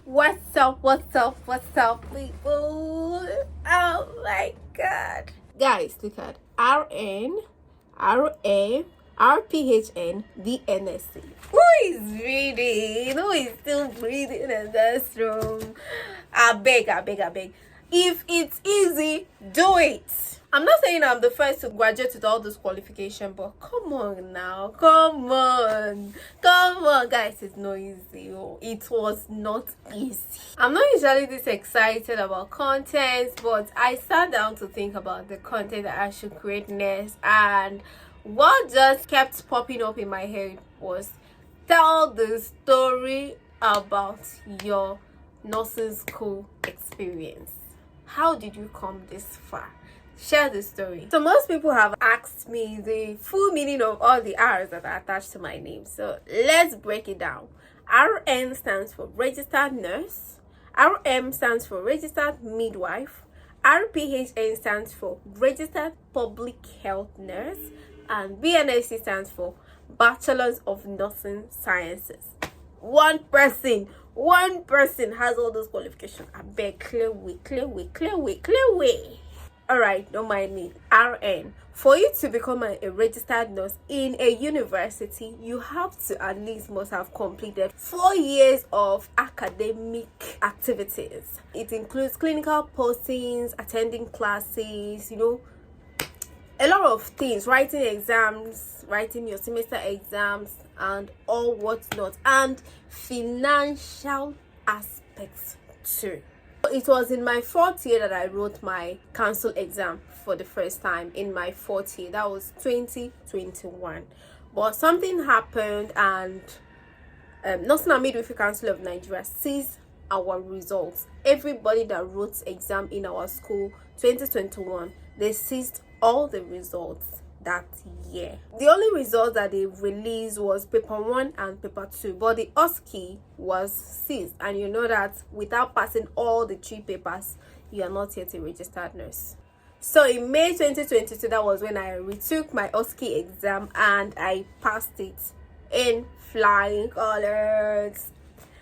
What's up, people? Oh my god. Guys, look at RN, RA, RPHN, BNSc. Who is reading? Who is still breathing in this room? I beg. If it's easy, do it. I'm not saying I'm the first to graduate with all this qualification, but come on now. Come on, guys. It's not easy. Oh. It was not easy. I'm not usually this excited about content, but I sat down to think about the content that I should create next, and what just kept popping up in my head was tell the story about your nursing school experience. How did you come this far? Share the story. So most people have asked me the full meaning of all the R's that are attached to my name. So let's break it down. RN stands for registered nurse. RM stands for registered midwife. RPHN stands for registered public health nurse. And BNSc stands for bachelors of nursing sciences. One person has all those qualifications. I beg, clear way. All right, don't mind me. RN. For you to become a registered nurse in a university, you have to at least must have completed 4 years of academic activities. It includes clinical postings, attending classes, a lot of things, writing exams, writing your semester exams, and all whatnot, and financial aspects too. It was in my 4th year that I wrote my council exam for the first time in my 4th year. That was 2021. But something happened, and Nursing and Midwifery Council of Nigeria seized our results. Everybody that wrote exam in our school 2021, they seized all the results that year. The only result that they released was paper 1 and paper 2, but the OSCE was seized, and you know that without passing all the 3 papers, you are not yet a registered nurse. So in May 2022, that was when I retook my OSCE exam, and I passed it in flying colors,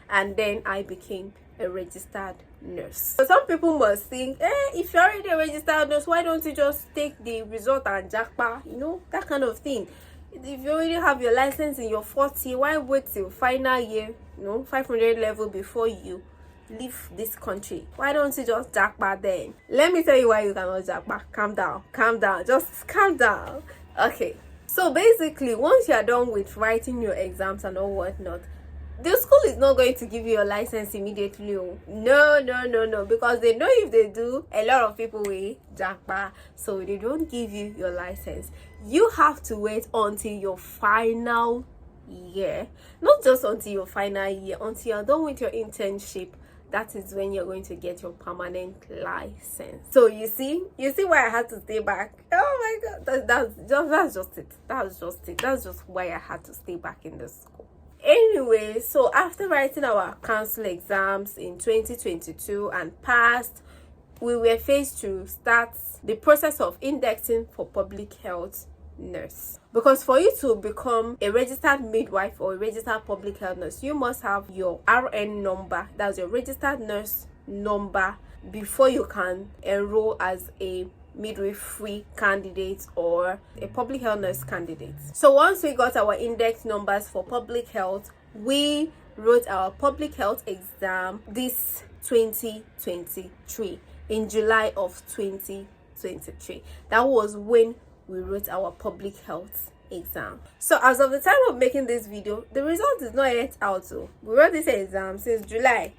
and then I became a registered nurse. So some people must think, if you're already a registered nurse, why don't you just take the result and jackpot, that kind of thing. If you already have your license in your 4th year, why wait till final year, 500 level before you leave this country? Why don't you just jackpot then? Let me tell you why you cannot jackpot. Calm down, just calm down. Okay, so basically, once you're done with writing your exams and all whatnot, the school is not going to give you your license immediately. No, because they know if they do, a lot of people will jackpot, so they don't give you your license. You have to wait until your final year, not just until your final year, until you're done with your internship. That is when you're going to get your permanent license. So you see why I had to stay back. Oh my god, that's just it. That's just why I had to stay back in the school. Anyway, so after writing our council exams in 2022 and passed, we were faced to start the process of indexing for public health nurse. Because for you to become a registered midwife or a registered public health nurse, you must have your RN number, that's your registered nurse number, before you can enroll as a midwifery candidate or a public health nurse candidate. So once we got our index numbers for public health, we wrote our public health exam this 2023 in July of 2023. That was when we wrote our public health exam. So as of the time of making this video, the result is not yet out. So we wrote this exam since July,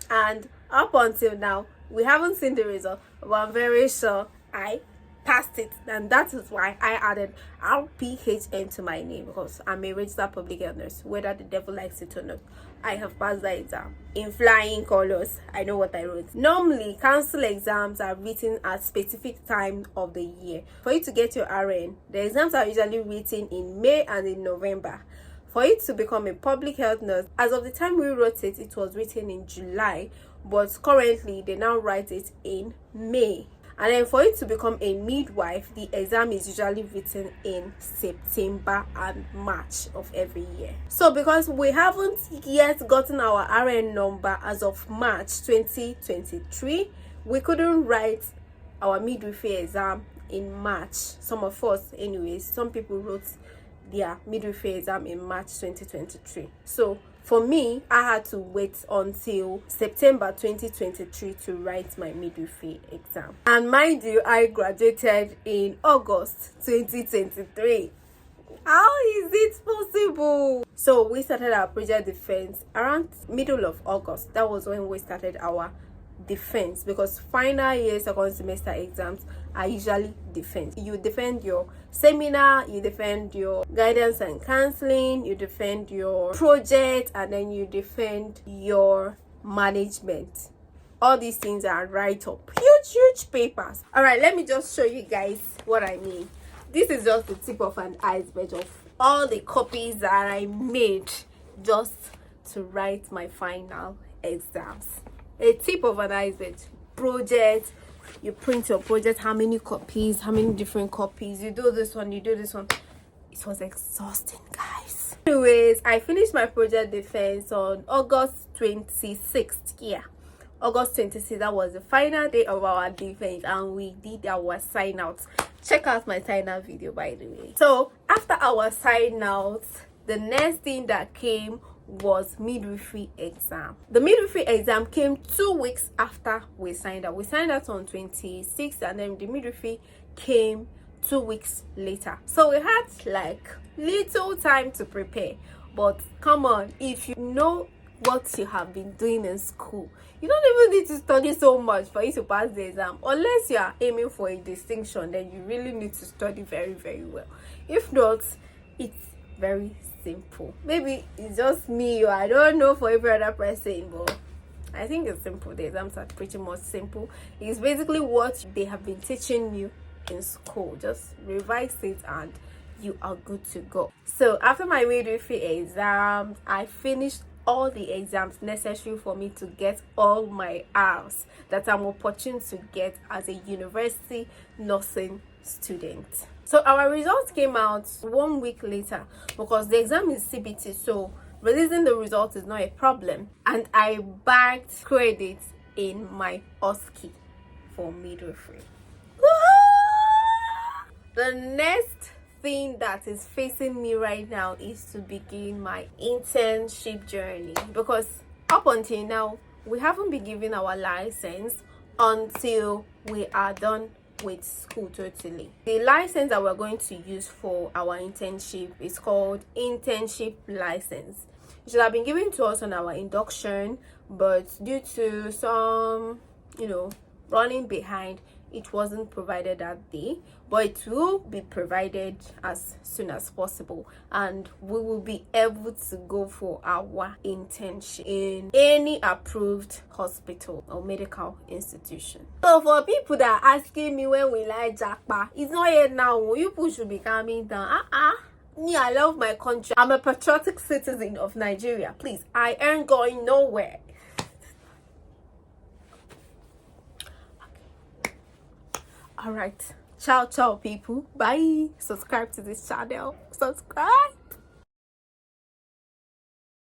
and up until now we haven't seen the result, but I'm very sure I passed it, and that is why I added RPHN to my name, because I'm a registered public health nurse. Whether the devil likes it or not, I have passed the exam in flying colors. I know what I wrote. Normally, council exams are written at specific time of the year. For you to get your RN, the exams are usually written in May and in November. For it to become a public health nurse, as of the time we wrote it, it was written in July, but currently they now write it in May. And then for you to become a midwife, the exam is usually written in September and March of every year. So because we haven't yet gotten our RN number as of March 2023, we couldn't write our midwifery exam in March. Some of us anyways, some people wrote their midwifery exam in March 2023. So for me, I had to wait until September 2023 to write my midwifery exam. And mind you, I graduated in August 2023. How is it possible? So we started our project defense around middle of August. That was when we started our defense, because final year second semester exams are usually defense. You defend your seminar, you defend your guidance and counseling, you defend your project, and then you defend your management. All these things are write up, huge papers. All right, let me just show you guys what I mean. This is just the tip of an iceberg of all the copies that I made just to write my final exams. A tip of an iceberg. Project, you print your project, how many copies, how many different copies, you do this one, you do this one. It was exhausting, guys. Anyways, I finished my project defense on August 26th. Yeah, August 26th. That was the final day of our defense, and we did our sign out. Check out my sign out video, by the way. So after our sign out, the next thing that came was midwifery exam. The midwifery exam came 2 weeks after we signed out. We signed out on 26th, and then the midwifery came 2 weeks later. So we had like little time to prepare. But come on, if you know what you have been doing in school, you don't even need to study so much for you to pass the exam. Unless you are aiming for a distinction, then you really need to study very well. If not, it's very simple. Maybe it's just me, or I don't know for every other person, but I think it's simple. The exams are pretty much simple. It's basically what they have been teaching you in school. Just revise it and you are good to go. So after my midwifery exam, I finished all the exams necessary for me to get all my R's that I'm opportuned to get as a university nursing student. So our results came out 1 week later, because the exam is CBT, so releasing the results is not a problem. And I bagged credits in my OSCE for midwifery. The next thing that is facing me right now is to begin my internship journey, because up until now we haven't been given our license until we are done with school totally. The license that we're going to use for our internship is called internship license. It should have been given to us on our induction, but due to some running behind, it wasn't provided that day, but it will be provided as soon as possible, and we will be able to go for our internship in any approved hospital or medical institution. So for people that are asking me when will I jackpot, it's not yet now. You people should be calming down. Me, I love my country. I'm a patriotic citizen of Nigeria. Please, I ain't going nowhere. All right, ciao people, bye. Subscribe to this channel, subscribe.